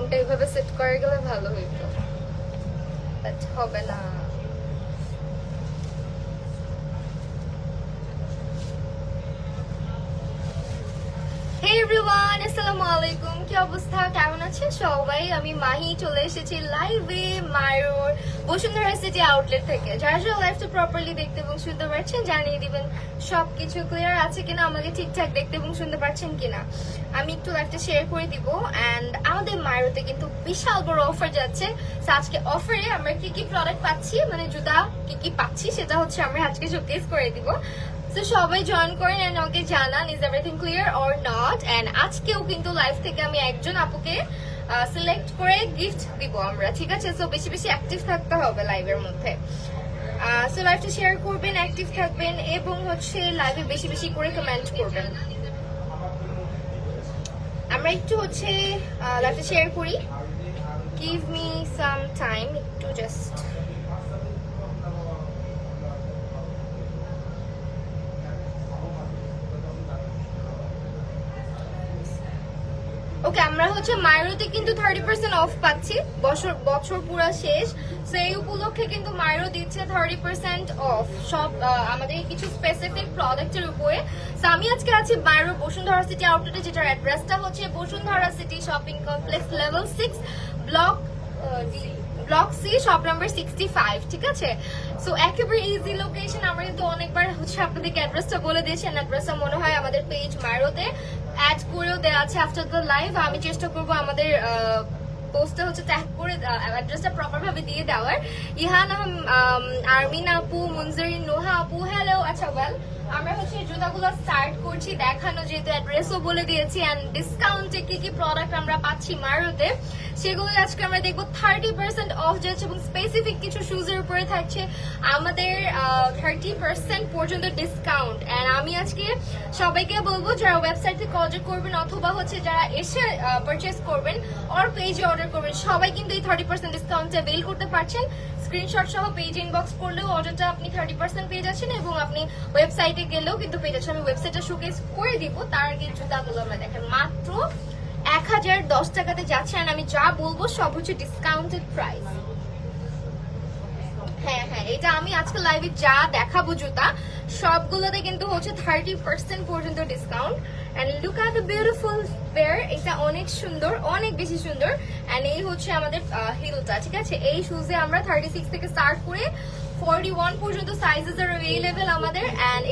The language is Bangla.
ফোনটা এইভাবে সেট করে গেলে ভালো হইতো, বাট হবে না। হে এভরিওয়ান, আসসালামু আলাইকুম। কি অবস্থা, কেমন আছেন সবাই? আমি মাহি চলে এসেছি লাইভে মায়ুর বসুন্ধরা সিটি আউটলেট থেকে। যারা যারা লাইভটা প্রপারলি দেখতে এবং শুনতে পারছেন জানিয়ে দিবেন সবকিছু ক্লিয়ার আছে কিনা, আমাকে ঠিকঠাক দেখতে এবং শুনতে পারছেন কিনা। আমি একটু লাইভটা শেয়ার করে দিব। অ্যান্ড আমাদের মায়ুতে কিন্তু বিশাল বড় অফার যাচ্ছে। তো আজকে অফারে আমরা কি কি প্রোডাক্ট পাচ্ছি, মানে জুতা কি কি পাচ্ছি, সেটা হচ্ছে আমরা আজকে শোকেস করে দিব। তো সবাই জয়েন করেন এন্ড আমাকে জানান is everything clear or not. And আজকেও কিন্তু লাইভ থেকে আমি একজন আপুকে সিলেক্ট করে গিফট দিব আমরা, ঠিক আছে? সো বেশি বেশি অ্যাক্টিভ থাকতে হবে লাইভের মধ্যে। সো লাইভটা শেয়ার করবেন, অ্যাক্টিভ থাকবেন এবং হচ্ছে লাইভে বেশি বেশি করে কমেন্ট করবেন। আমরা একটু হচ্ছে লাইভটা শেয়ার করি, গিভ মি সাম টাইম, একটু জাস্ট। ওকে, আমরা হচ্ছে মায়রোতে কিন্তু 30% অফ পাচ্ছি, বছর পুরো শেষ। সো এই উপলক্ষে কিন্তু মায়রো দিচ্ছে 30% অফ সব আমাদের কিছু স্পেসিফিক প্রোডাক্টের উপরে। সো আমি আজকে আছি মায়রো বসুন্ধরা সিটি আউটলেটে, যেটার অ্যাড্রেসটা হচ্ছে Bashundhara city shopping complex level 6 block C, shop number 65, ঠিক আছে? সো একেবারে ইজি লোকেশন। আমরা কিন্তু অনেকবার হচ্ছে আপনাদেরকে অ্যাড্রেসটা বলে দিয়েছি, অ্যাড্রেসটা মনে হয় আমাদের পেজ মায়রোতে অ্যাড করেও দেওয়া আছে আফটার দ্য লাইভ। আমি চেষ্টা করবো আমাদের পোস্টে হচ্ছে ট্যাগ করে অ্যাড্রেসটা প্রপার ভাবে দিয়ে দেওয়ার। ইহান আরমিন আপু, মুনজারিন, নোহা আপু, হ্যালো। আচ্ছা ওয়েল, আমরা হচ্ছে জুতাগুলো স্টার্ট করছি দেখানো, যেহেতু অ্যাড্রেসও বলে দিয়েছি। অ্যান্ড ডিসকাউন্টে কি কি প্রোডাক্ট আমরা পাচ্ছি মারুতে সেগুলো আজকে আমরা দেখবো। 30% অফ যাচ্ছে এবং স্পেসিফিক কিছু শুজের উপরে থাকছে আমাদের 30% পর্যন্ত ডিসকাউন্ট। অ্যান্ড আমি আজকে সবাইকে বলবো যারা ওয়েবসাইট থেকে অর্ডার করবেন অথবা হচ্ছে যারা এসে পারচেস করবেন অর পেজে অর্ডার করবেন, সবাই কিন্তু এই 30% ডিসকাউন্টে বেল করতে পারছেন। স্ক্রিনশট সহ পেজ ইনবক্স করলেও অর্ডারটা আপনি 30% পেয়ে যাচ্ছেন এবং আপনি ওয়েবসাইটে গেলেও কিন্তু পেয়ে যাচ্ছেন। আমি ওয়েবসাইটটা শোকেস করে দিব। তার আগে জুতাগুলো আমরা দেখেন মাত্র 1010 টাকাতে যাচ্ছে। আর আমি যা বলবো সব হচ্ছে ডিসকাউন্টেড প্রাইস। হ্যাঁ হ্যাঁ, এটা আমি আজকে লাইভে যা দেখাবো জুতা সবগুলোতে কিন্তু হচ্ছে 30% পর্যন্ত discount. And look at the beautiful pair, এটা অনেক সুন্দর, অনেক বেশি সুন্দর। এন্ড এই হচ্ছে আমাদের হিলটা, ঠিক আছে? এই শুজে আমরা 36 থেকে স্টার্ট করে 41 পর্যন্ত সাইজেস আর অ্যাভেলেবেল আমাদের। এন্ড